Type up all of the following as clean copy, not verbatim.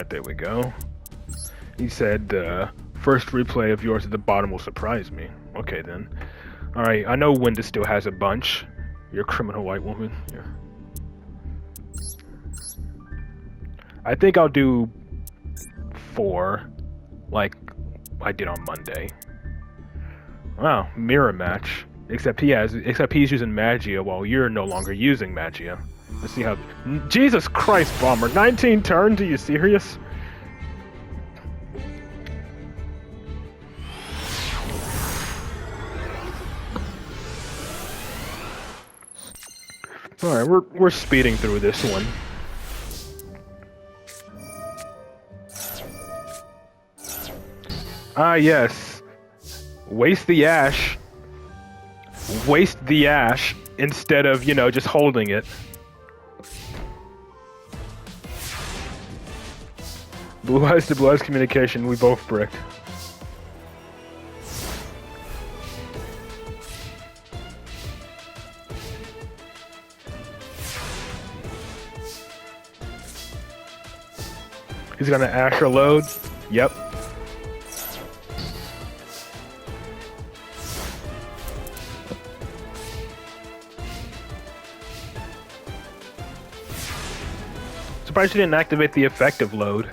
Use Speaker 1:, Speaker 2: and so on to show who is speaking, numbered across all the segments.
Speaker 1: There we go. He said, first replay of yours at the bottom will surprise me. Okay, then. Alright, I know Winda still has a bunch. You're a criminal white woman. Yeah. I think I'll do 4, like I did on Monday. Wow, mirror match. Except he's using Magia while you're no longer using Magia. Let's see how... Jesus Christ, Bomber! 19 turns? Are you serious? Alright, we're speeding through this one. Ah, yes. Waste the ash. Waste the ash instead of, you know, just holding it. Blue Eyes to Blue Eyes communication, we both bricked. He's gonna Asher load. Yep. Surprised you didn't activate the effective load.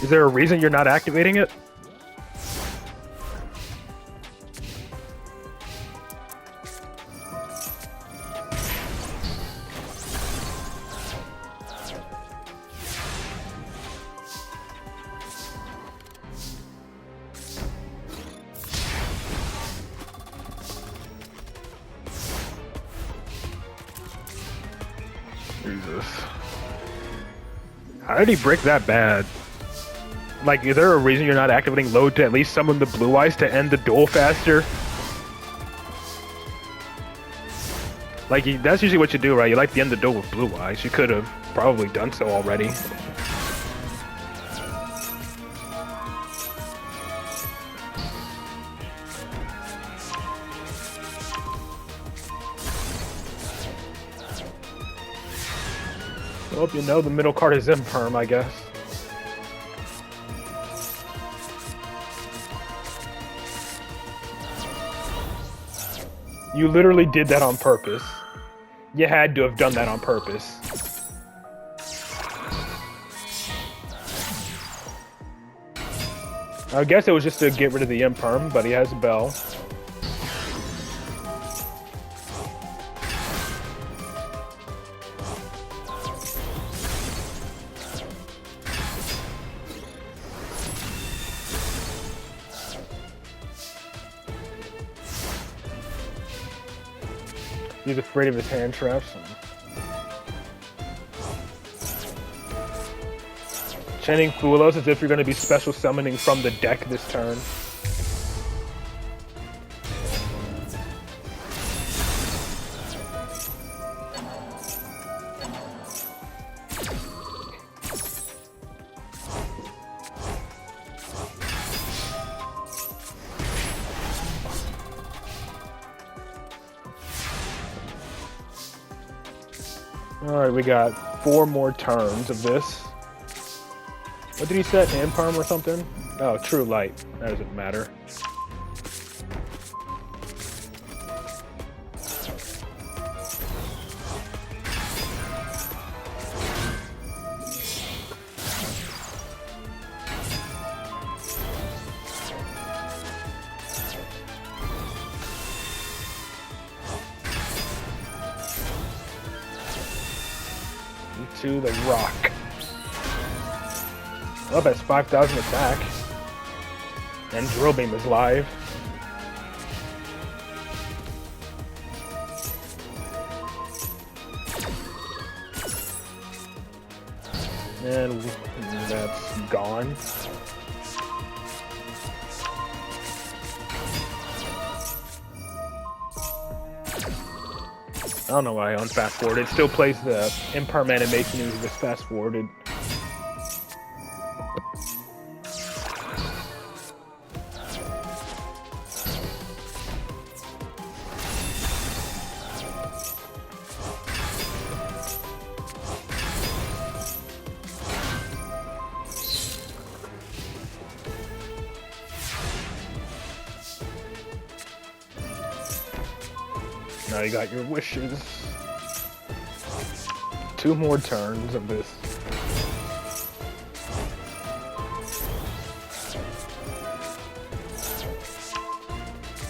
Speaker 1: Is there a reason you're not activating it? Jesus. How did he break that bad? Like, is there a reason you're not activating load to at least summon the Blue Eyes to end the duel faster? Like, that's usually what you do, right? You like to end the duel with Blue Eyes. You could have probably done so already. I hope you know the middle card is Imperm, I guess. You literally did that on purpose. You had to have done that on purpose. I guess it was just to get rid of the Imperm, but he has a bell. He's afraid of his hand traps. Chanting Fulos as if you're going to be special summoning from the deck this turn. Alright, we got 4 more turns of this. What did he set? Imperm or something? Oh, True Light. That doesn't matter. To the rock. Up has 5,000 attack. And Drill Beam is live. And that's gone. I don't know why I unfast forward. It still plays the Imperm animation as it's fast forwarded. Now you got your wishes. 2 more turns of this.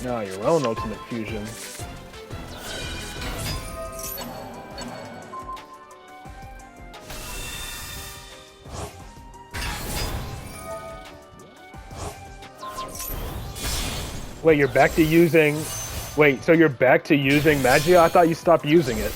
Speaker 1: Now your own ultimate fusion. Wait, you're back to using... Wait, so you're back to using Magia? I thought you stopped using it.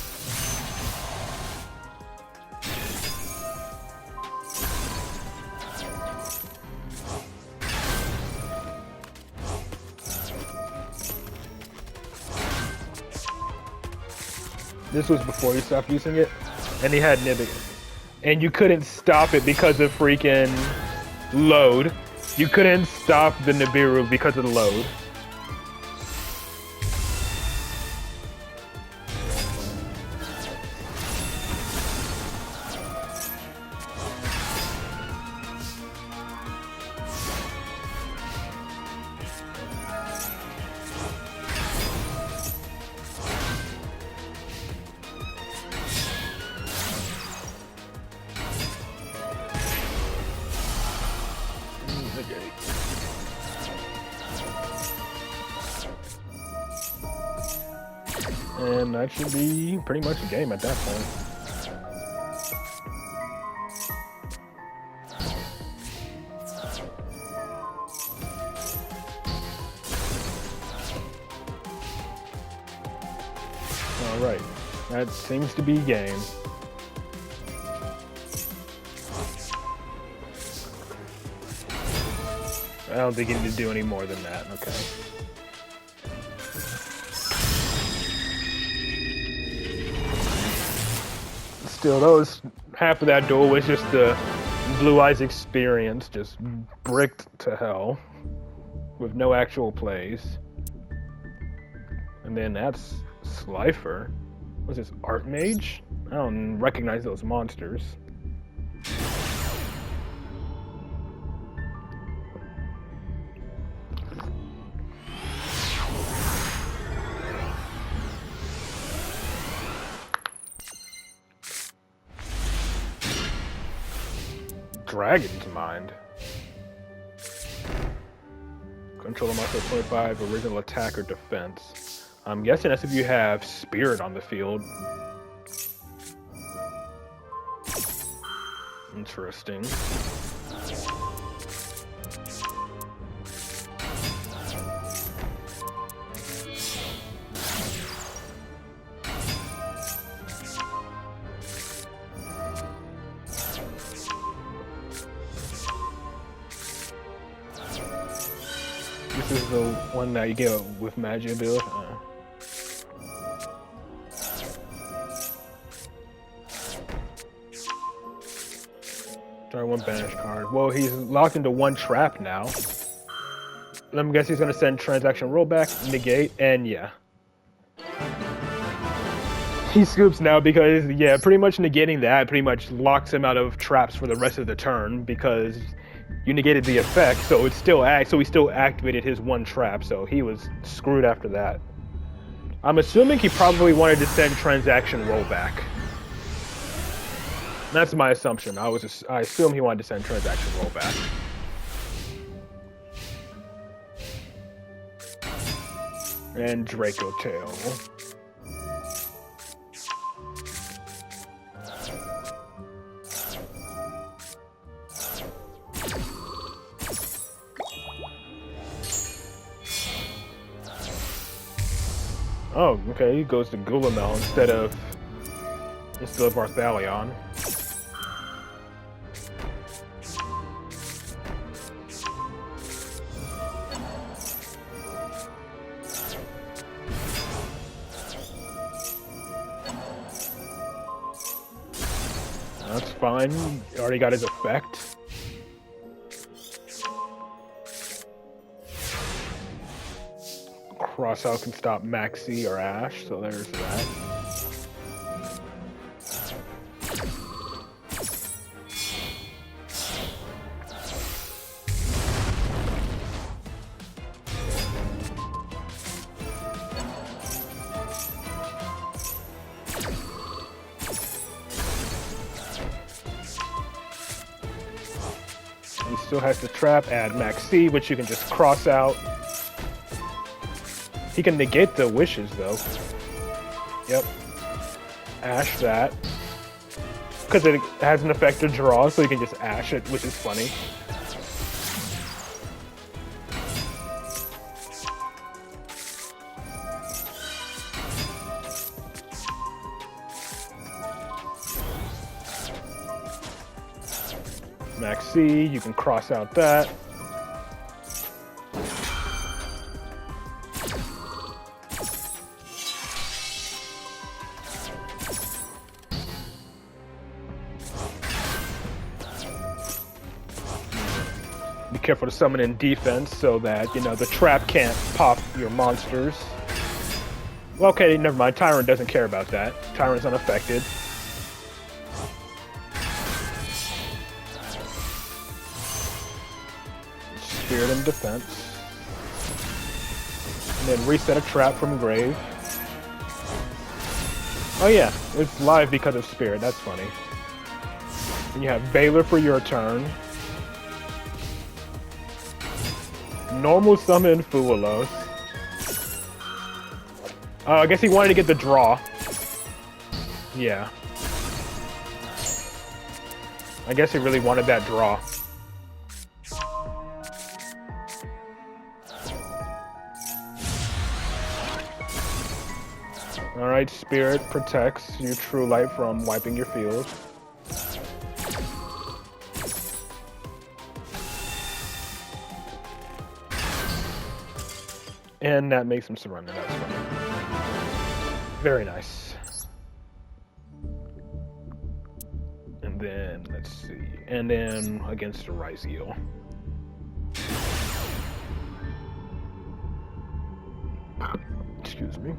Speaker 1: This was before you stopped using it? And he had Nibiru. And you couldn't stop it because of freaking load. You couldn't stop the Nibiru because of the load. And that should be pretty much a game at that point. Alright, that seems to be game. I don't think you need to do any more than that, okay. Still, those half of that duel was just the Blue Eyes experience, just bricked to hell with no actual plays. And then that's Slifer. What's this, Archmage? I don't recognize those monsters. Dragon's Mind. Control a monster 25 original attack or defense. I'm guessing that's if you have Spirit on the field. Interesting. This is the one that you get with Magia build. Sorry, one banish card. Well, he's locked into one trap now. Let me guess he's gonna send transaction rollback, negate, and yeah. He scoops now because, yeah, pretty much negating that pretty much locks him out of traps for the rest of the turn because you negated the effect, so it still so he still activated his one trap, so he was screwed after that. I'm assuming he probably wanted to send transaction rollback. That's my assumption. I assume he wanted to send transaction rollback. And Draco Tail. Oh, okay, he goes to Gulamel instead of Barthalion. That's fine. He already got his effect. Crossout can stop Maxi or Ash, so there's that. Still has the trap, add max C, which you can just cross out. He can negate the wishes, though. Yep. Ash that. Because it has an effect to draw, so you can just ash it, which is funny. Max C, you can cross out that. Be careful to summon in defense so that, you know, the trap can't pop your monsters. Well, okay, never mind. Tyrant doesn't care about that. Tyrant's unaffected. Spirit in defense. And then reset a trap from grave. Oh yeah, it's live because of Spirit. That's funny. And you have Veiler for your turn. Normal summon Fuelos. Oh, I guess he wanted to get the draw. Yeah. I guess he really wanted that draw. Alright, Spirit protects your True Light from wiping your field. And that makes him surrender, that's fine. Very nice. And then, let's see. And then against the Ryzeal. Excuse me.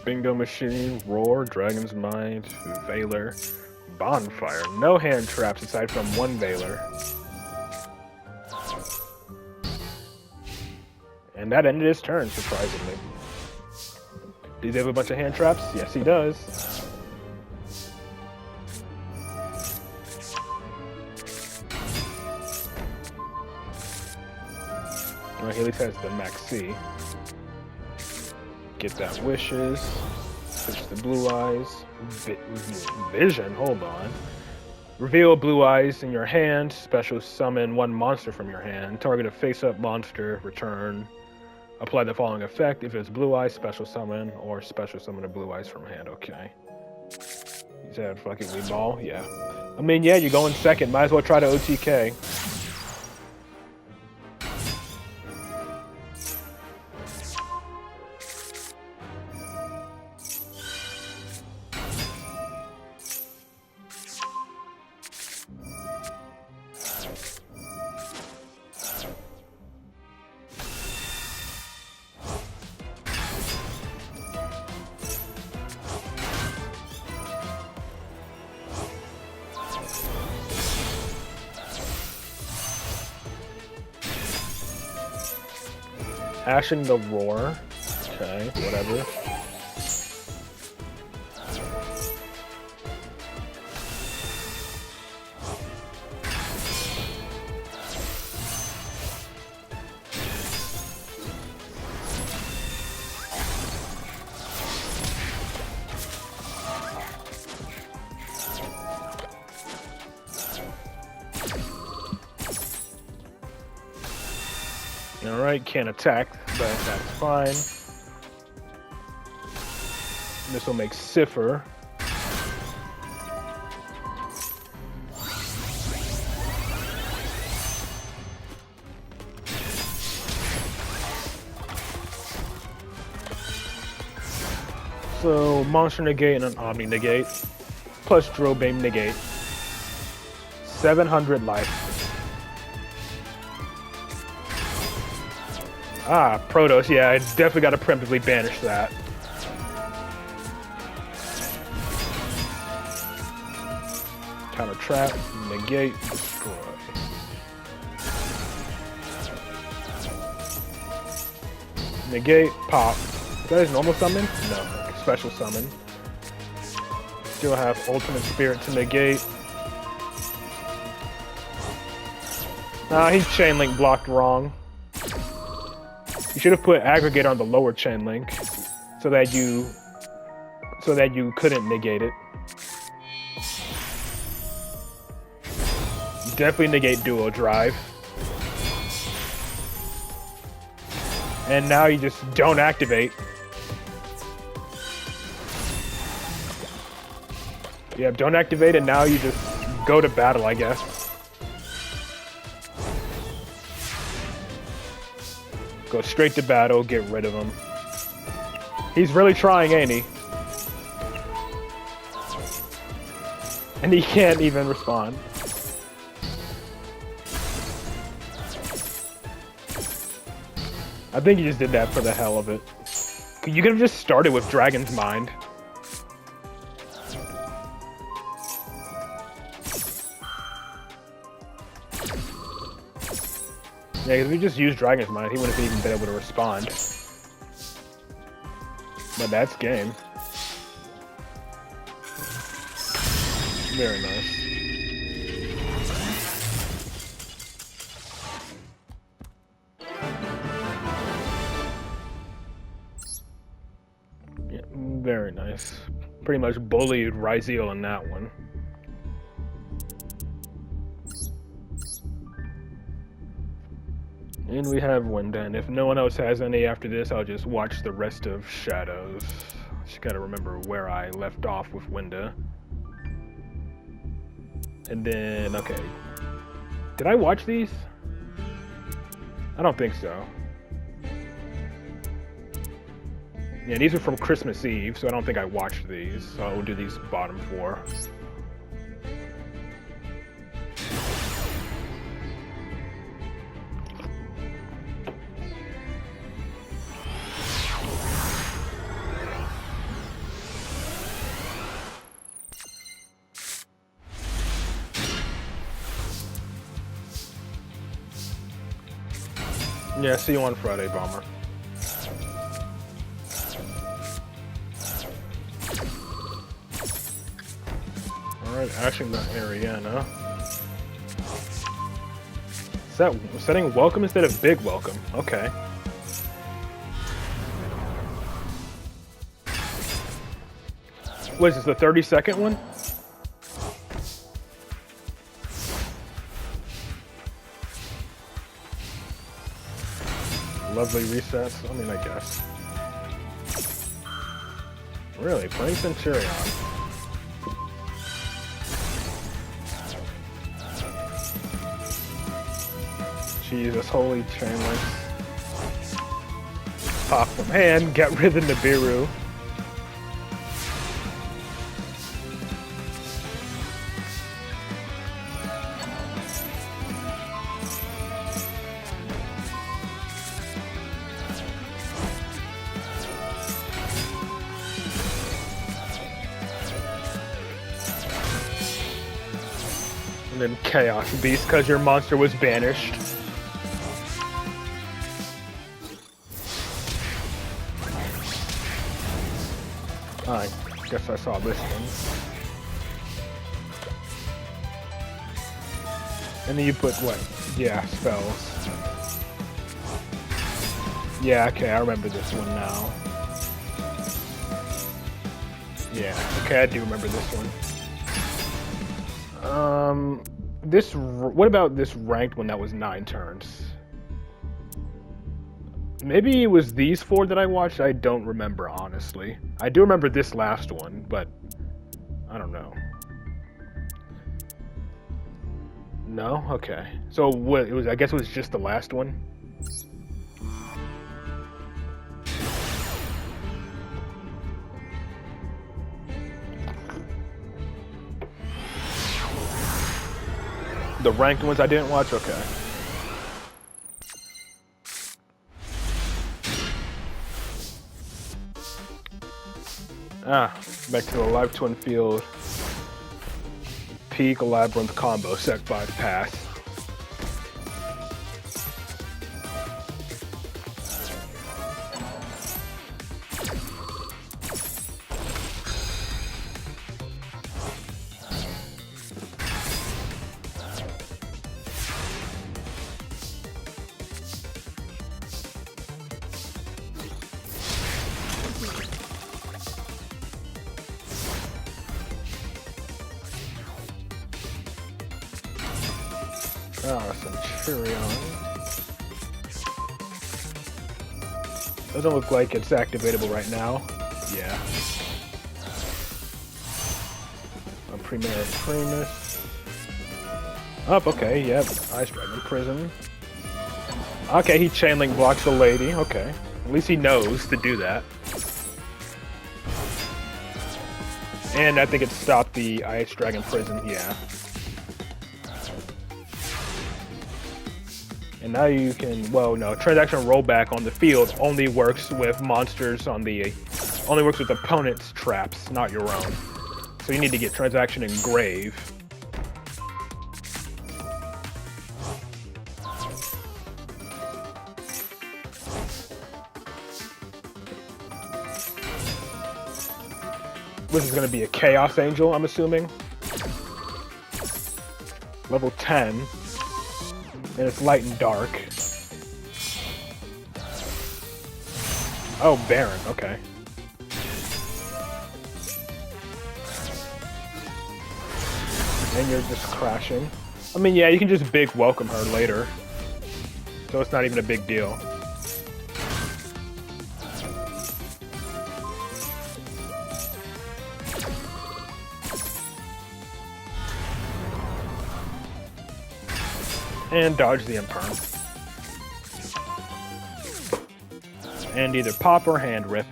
Speaker 1: Bingo Machine, Roar, Dragon's Mind, Veiler, Bonfire. No hand traps aside from one Veiler. And that ended his turn, surprisingly. Does he have a bunch of hand traps? Yes, he does. Well, he at least has the Max C. Get that wishes. Switch the blue eyes. Vision, hold on. Reveal blue eyes in your hand. Special summon one monster from your hand. Target a face-up monster. Return. Apply the following effect. If it's blue eyes, special summon, or special summon a blue eyes from hand. Okay. Is that fucking lead ball? Yeah. I mean, yeah, you're going second. Might as well try to OTK. Ashing the Roar. Okay, whatever. Alright, can't attack, but that's fine. This will make Cipher. So, Monster Negate and an Omni Negate, plus Drobane Negate. 700 life. Ah, Protoss, yeah, I definitely got to preemptively banish that. Counter trap, negate, destroy. Negate, pop. Is that his normal summon? No, special summon. Still have ultimate spirit to negate. Nah, he's chain link blocked wrong. You should have put aggregate on the lower chain link so that you couldn't negate it. Definitely negate dual drive. And now you just don't activate. Yeah, don't activate, and now you just go to battle, I guess. Go straight to battle, get rid of him. He's really trying, ain't he? And he can't even respond. I think he just did that for the hell of it. You could have just started with Dragon's Mind. Yeah, if we just used Dragon's Mind, he wouldn't have even been able to respond. But that's game. Very nice. Yeah, very nice. Pretty much bullied Ryzeal in that one. And we have Winda, and if no one else has any after this, I'll just watch the rest of Shadows. Just gotta remember where I left off with Winda. And then, okay. Did I watch these? I don't think so. Yeah, these are from Christmas Eve, so I don't think I watched these. So I'll do these bottom four. Yeah, see you on Friday, Bomber. Alright, Ashing the Ariana. Setting welcome instead of big welcome. Okay. What is this, the 30-second one? Lovely resets. I mean, I guess. Really, playing Centurion. Jesus, holy chain links. Pop from hand, get rid of Nibiru. And then Chaos Beast because your monster was banished. I guess I saw this one. And then you put what? Yeah, spells. Yeah, okay, I remember this one now. Yeah, okay, I do remember this one. What about this ranked one that was 9 turns? Maybe it was these 4 that I watched. I don't remember, honestly. I do remember this last one, but I don't know. No? Okay. So what it was, I guess it was just the last one. The ranked ones I didn't watch? Okay. Back to the Live Twin Field. Peak Labyrinth combo, Sec 5 pass. Furion. Doesn't look like it's activatable right now. Yeah. Primera Primus. Up, okay, yep. Ice Dragon Prison. Okay, he chain link blocks the lady. Okay. At least he knows to do that. And I think it stopped the Ice Dragon Prison, yeah. And now you can, well, no, transaction rollback on the field only works with monsters on the, only works with opponents' traps, not your own. So you need to get transaction engrave. This is going to be a Chaos Angel, I'm assuming. Level 10. And it's light and dark. Oh, Baron, okay. And you're just crashing. I mean, yeah, you can just big welcome her later. So it's not even a big deal. And dodge the Imperm. And either pop or hand rip.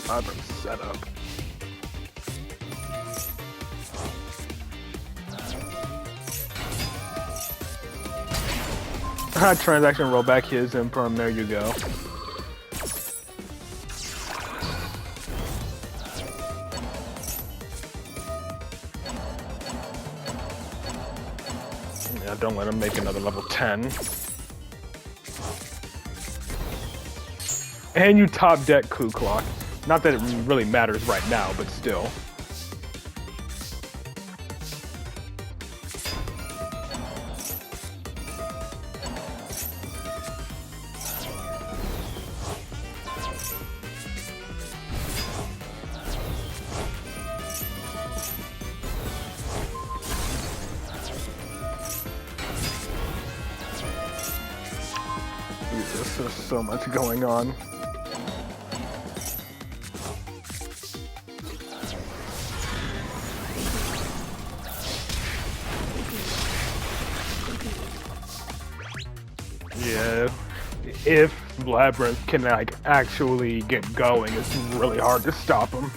Speaker 1: Vibrant setup. Transaction rollback his Imperm, there you go. Yeah, don't let him make another level 10. And you top deck Ku Clock. Not that it really matters right now, but still. Jesus, there's so much going on. Yeah, if Labyrinth can like actually get going, it's really hard to stop him.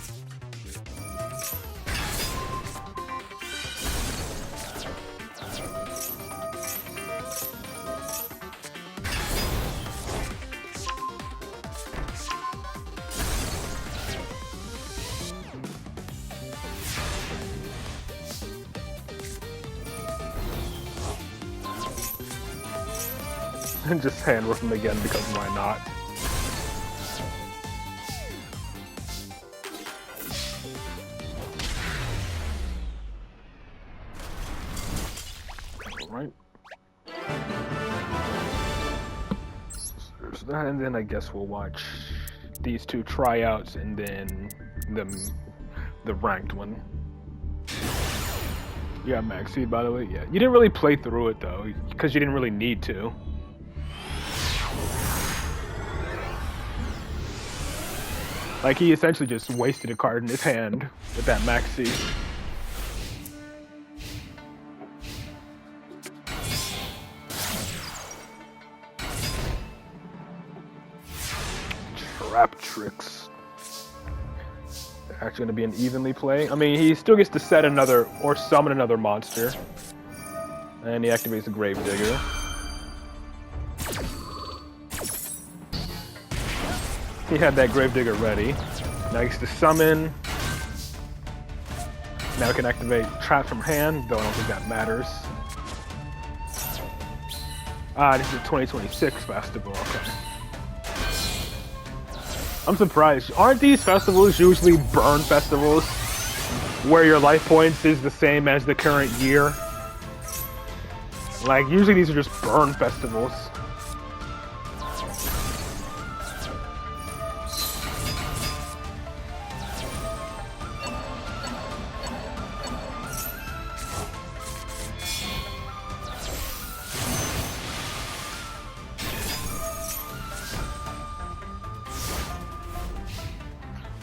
Speaker 1: And just hand whip him again because why not? Alright. So that, and then I guess we'll watch these two tryouts and then the ranked one. You got max speed, by the way? Yeah. You didn't really play through it though, because you didn't really need to. Like, he essentially just wasted a card in his hand with that Maxi. Trap tricks. They're actually going to be an evenly play. I mean, he still gets to set another, or summon another monster. And he activates the Gravedigger. He had that Gravedigger ready. Now he gets to summon. Now he can activate Trap from hand, though I don't think that matters. Ah, this is a 2026 festival, okay. I'm surprised. Aren't these festivals usually burn festivals? Where your life points is the same as the current year? Like, usually these are just burn festivals.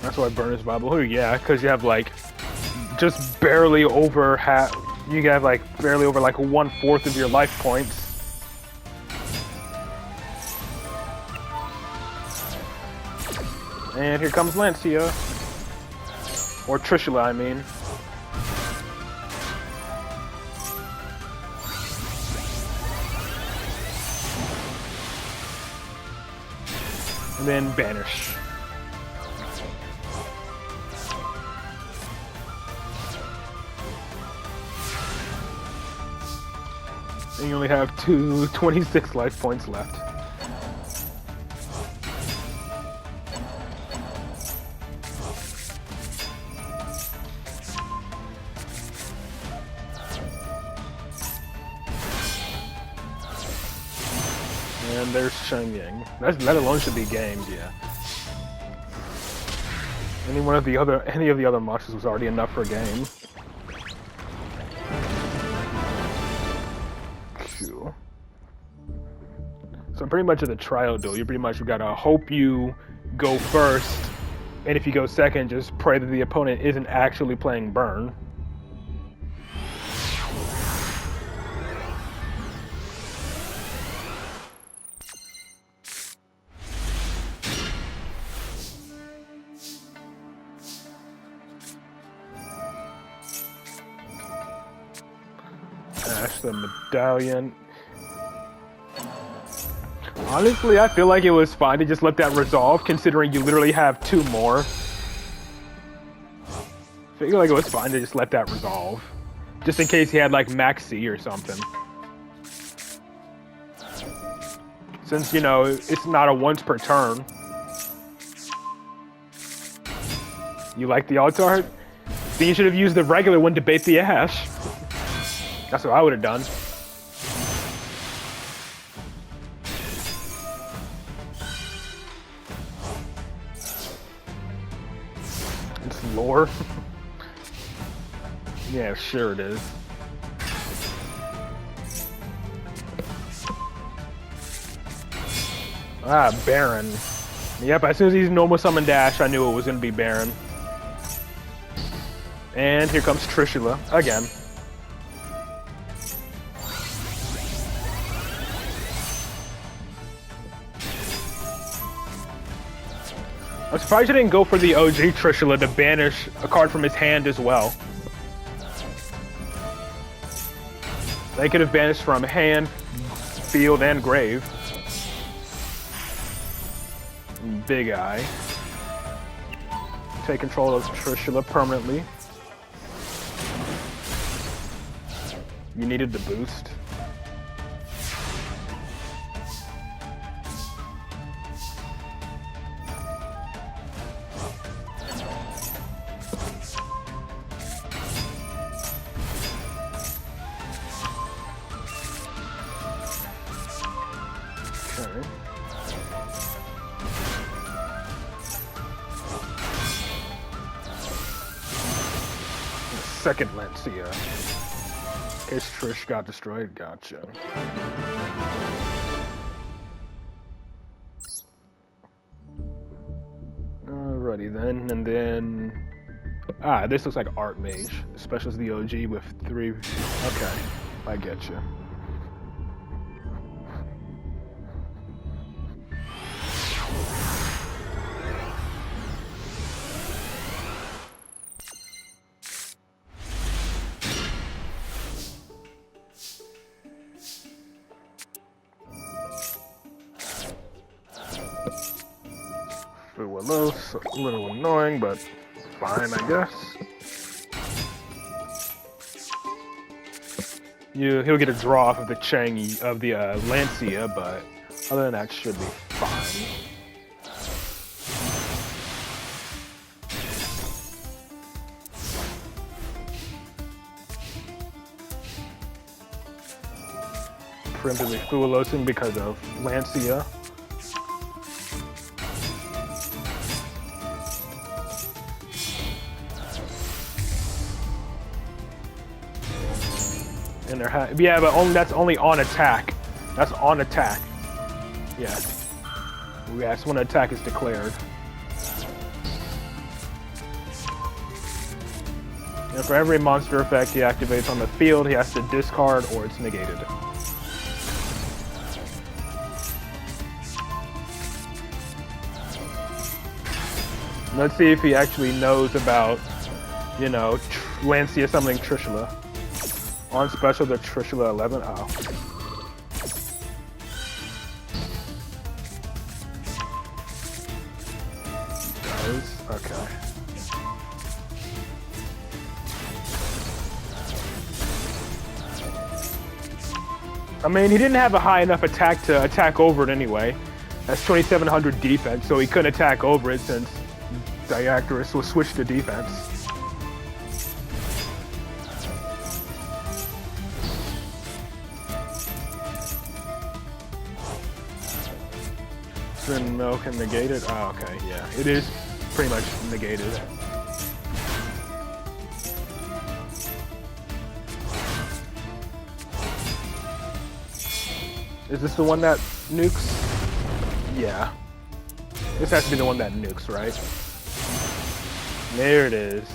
Speaker 1: That's why burn is viable. Oh yeah, because you have like just barely over half. You have like barely over like 1/4 of your life points. And here comes Lancia. Or Trishula, I mean. And then banish. And you only have 26 life points left. And there's Shenyang. That alone should be gamed, yeah. Any of the other monsters was already enough for a game. Cool. So pretty much at the trial duel, you pretty much gotta hope you go first, and if you go second, just pray that the opponent isn't actually playing burn. Ash the medallion. Honestly, I feel like it was fine to just let that resolve, considering you literally have 2 more. I feel like it was fine to just let that resolve. Just in case he had like Max C or something. Since, you know, it's not a once per turn. You like the alt-art? Then you should have used the regular one to bait the Ash. That's what I would have done. It's lore. Yeah, sure it is. Ah, Baron. Yep, as soon as he's normal summon dash, I knew it was gonna be Baron. And here comes Trishula again. I'm surprised you didn't go for the OG Trishula to banish a card from his hand as well. They could have banished from hand, field, and grave. Big Eye. Take control of Trishula permanently. You needed the boost. Second Lancia. In case Trish got destroyed, gotcha. Alrighty then, and then... Ah, this looks like Art Mage. Special as the OG with 3... Okay, I get you. A little annoying, but fine, I guess. He'll get a draw off of the Lancia, but other than that, should be fine. Preemptively Fuulosing because of Lancia. In their hand. Yeah, but that's only on attack. That's on attack. Yeah. Yes, when attack is declared. And for every monster effect he activates on the field, he has to discard or it's negated. Let's see if he actually knows about, you know, Lancia summoning Trishula. On special, the Trishula 11. Oh. Okay. I mean, he didn't have a high enough attack to attack over it anyway. That's 2,700 defense, so he couldn't attack over it since Diactorus was switched to defense. Then milk and negated. Oh, okay, yeah, it is pretty much negated. Is this the one that nukes? Yeah. This has to be the one that nukes, right? There it is.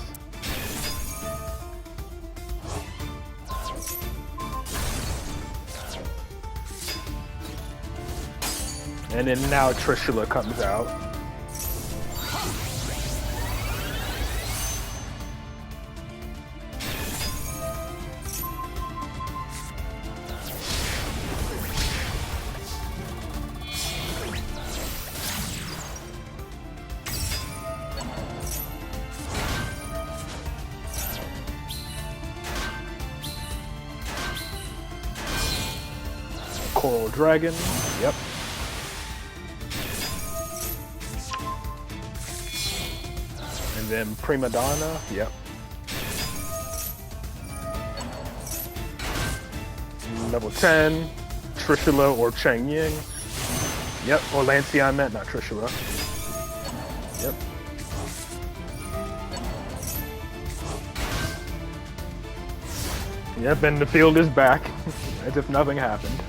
Speaker 1: And then now Trishula comes out. Coral Dragon, yep. And then Prima Donna, yep. Level 10, Trishula or Cheng Ying. Yep, or Lancia I meant, not Trishula. Yep. Yep, and the field is back, as if nothing happened.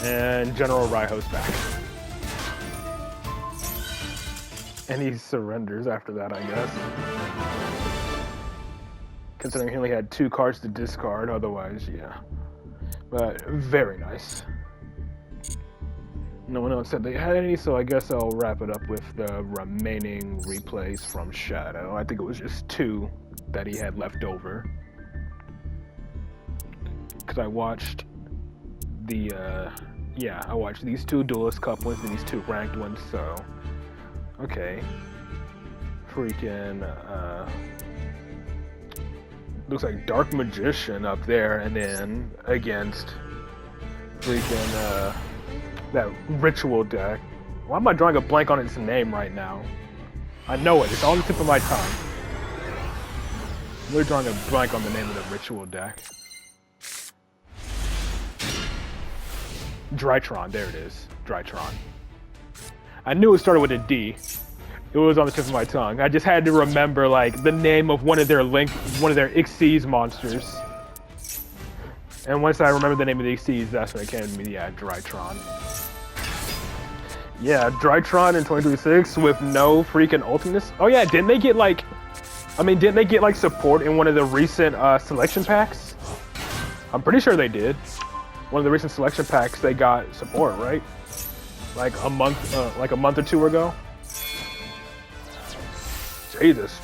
Speaker 1: And General Raiho's back. And he surrenders after that, I guess. Considering he only had 2 cards to discard, otherwise, yeah. But very nice. No one else said they had any, so I guess I'll wrap it up with the remaining replays from Shadow. I think it was just 2 that he had left over. Because I watched the, I watched these 2 Duelist Cup ones and these 2 ranked ones, so, okay. Freaking, looks like Dark Magician up there, and then against freaking, that Ritual deck. Why am I drawing a blank on its name right now? I know it, it's on the tip of my tongue. We're drawing a blank on the name of the Ritual deck. Drytron, there it is. Drytron. I knew it started with a D. It was on the tip of my tongue. I just had to remember like the name of one of their Xyz monsters. And once I remembered the name of the Xyz, that's when it came to me. Yeah, Drytron. Yeah, Drytron in 2026 with no freaking ultimateness. Oh yeah, didn't they get like support in one of the recent selection packs? I'm pretty sure they did. One of the recent selection packs, they got support, right? Like a month or 2 ago. Jesus.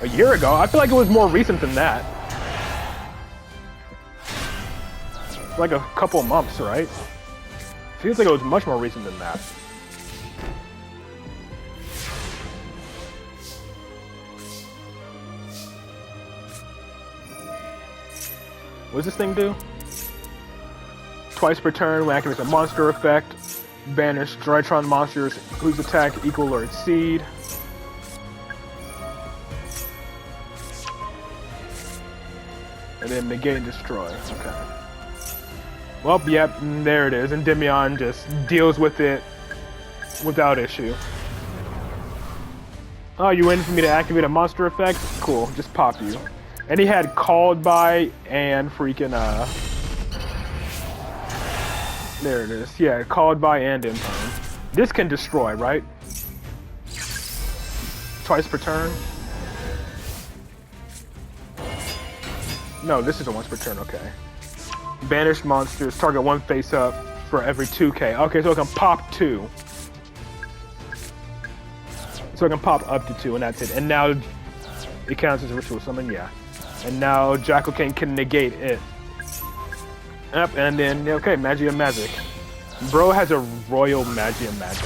Speaker 1: A year ago? I feel like it was more recent than that. Like a couple months, right? Feels like it was much more recent than that. What does this thing do? Twice per turn, when activates a monster effect, banish Drytron monsters whose attack equal or exceed. And then negate and destroy. Okay. Well, yep, there it is. And Endymion just deals with it without issue. Oh, you waiting for me to activate a monster effect? Cool, just pop you. And he had Called By and freaking, There it is. Yeah, called by and imperm. This can destroy, right? Twice per turn? No, this is a once per turn, okay. Banished monsters, target one face up for every 2k. Okay, so it can pop 2. So it can pop up to 2, and that's it. And now it counts as a ritual summon, yeah. And now Jackal King can negate it. Yep, and then, okay, Magia Magic. Bro has a Royal Magia Magic.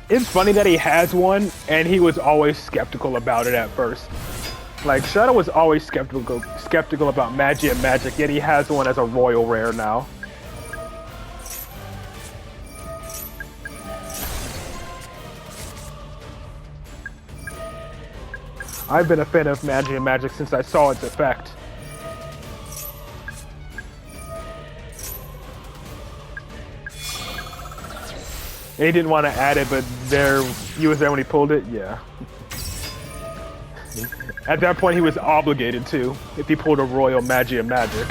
Speaker 1: It's funny that he has one, and he was always skeptical about it at first. Like, Shadow was always skeptical about Magia Magic, yet he has one as a Royal Rare now. I've been a fan of Magia Magic since I saw its effect. And he didn't want to add it, but there, he was there when he pulled it, yeah. At that point, he was obligated to, if he pulled a Royal Magia Magic.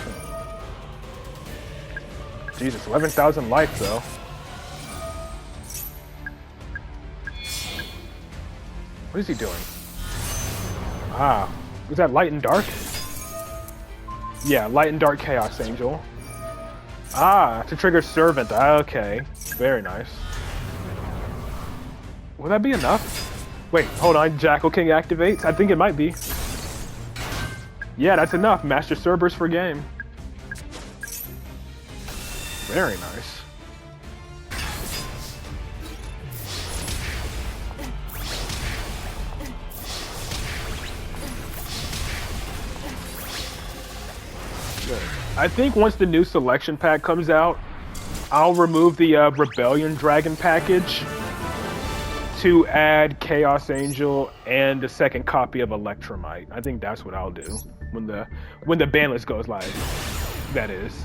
Speaker 1: Jesus, 11,000 life, though. What is he doing? Ah, was that Light and Dark? Yeah, Light and Dark Chaos Angel. Ah, to trigger Servant. Okay, very nice. Will that be enough? Wait, hold on. Jackal King activates? I think it might be. Yeah, that's enough. Master Cerberus for game. Very nice. I think once the new selection pack comes out, I'll remove the Rebellion Dragon package to add Chaos Angel and the second copy of Electromite. I think that's what I'll do when the ban list goes live. That is.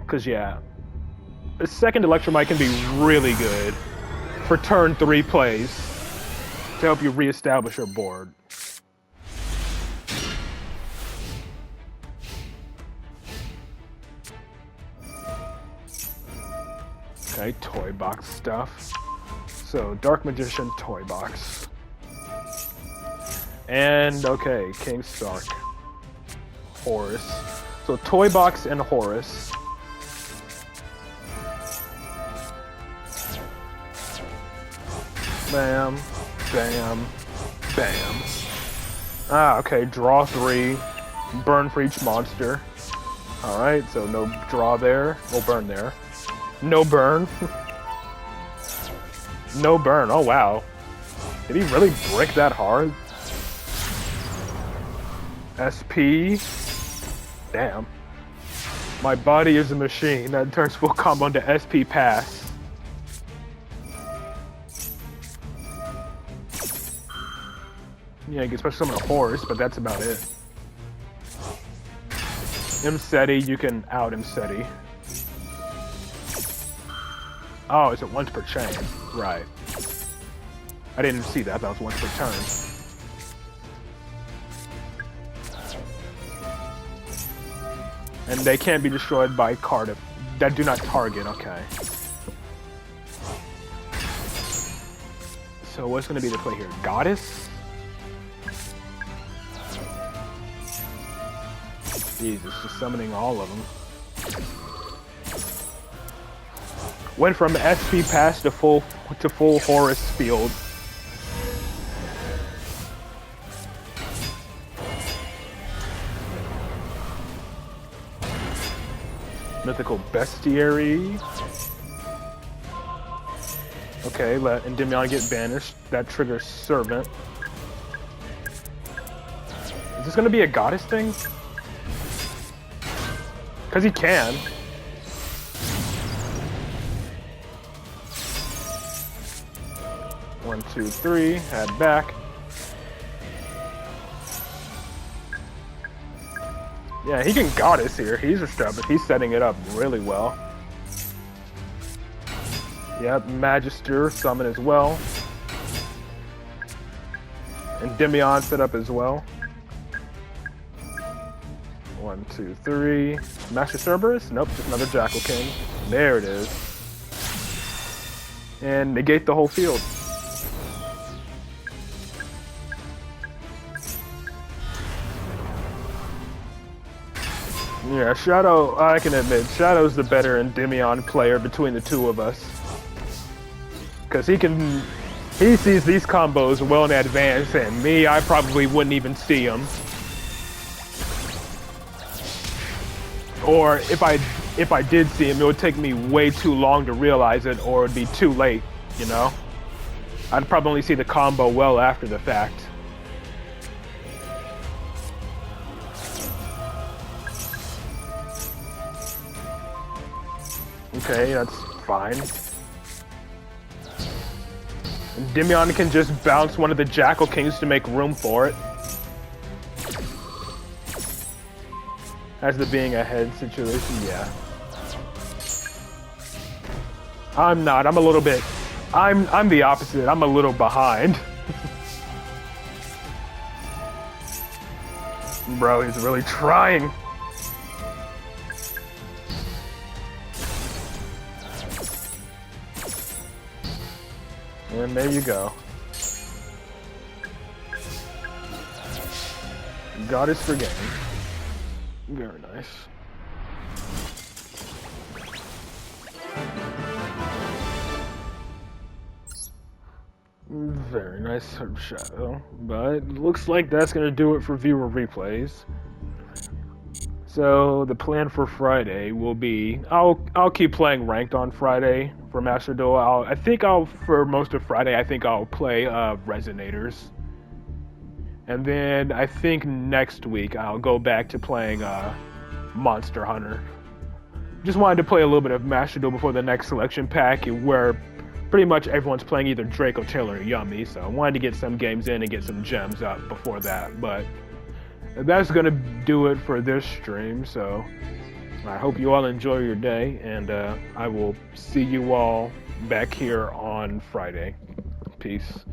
Speaker 1: Cause yeah, the second Electromite can be really good for turn 3 plays to help you reestablish your board. Okay, toy box stuff. So, Dark Magician toy box. And, okay, King Stark. Horus. So, toy box and Horus. Bam, bam, bam. Ah, okay, draw 3. Burn for each monster. Alright, so no draw there. Oh, burn there. No burn. No burn. Oh, wow. Did he really brick that hard? SP. Damn. My body is a machine. That turns full combo into SP pass. Yeah, you can special summon a horse, but that's about it. Imseti, you can out Imseti. Oh, is it once per chain? Right. I didn't see that. That was once per turn. And they can't be destroyed by card that do not target. Okay. So what's going to be the play here? Goddess? Jesus, just summoning all of them. Went from SP pass to full Horus field. Mythical Bestiary. Okay, let Endymion get banished. That triggers Servant. Is this gonna be a goddess thing? Because he can. One, two, three. Add back. Yeah, he can goddess here. He's established. He's setting it up really well. Yep, Magister summon as well. And Endymion set up as well. 1, 2, 3. Master Cerberus? Nope, just another Jackal King. There it is. And negate the whole field. Yeah, Shadow, I can admit, Shadow's the better Endymion player between the two of us. Because he sees these combos well in advance, and me, I probably wouldn't even see them. Or if I did see him, it would take me way too long to realize it, or it'd be too late, you know? I'd probably only see the combo well after the fact. Okay, that's fine. Endymion can just bounce one of the Jackal Kings to make room for it. As the being ahead situation, yeah. I'm not. I'm a little bit. I'm the opposite. I'm a little behind. Bro, he's really trying. And there you go. Goddess for game. Very nice. Very nice Shadow. But looks like that's gonna do it for viewer replays. So the plan for Friday will be I'll keep playing ranked on Friday for Master Duel. For most of Friday I'll play Resonators. And then I think next week I'll go back to playing Monster Hunter. Just wanted to play a little bit of Master Duel before the next selection pack, where pretty much everyone's playing either Draco, Taylor, or Yummy. So I wanted to get some games in and get some gems up before that. But that's gonna do it for this stream. So I hope you all enjoy your day, and I will see you all back here on Friday. Peace.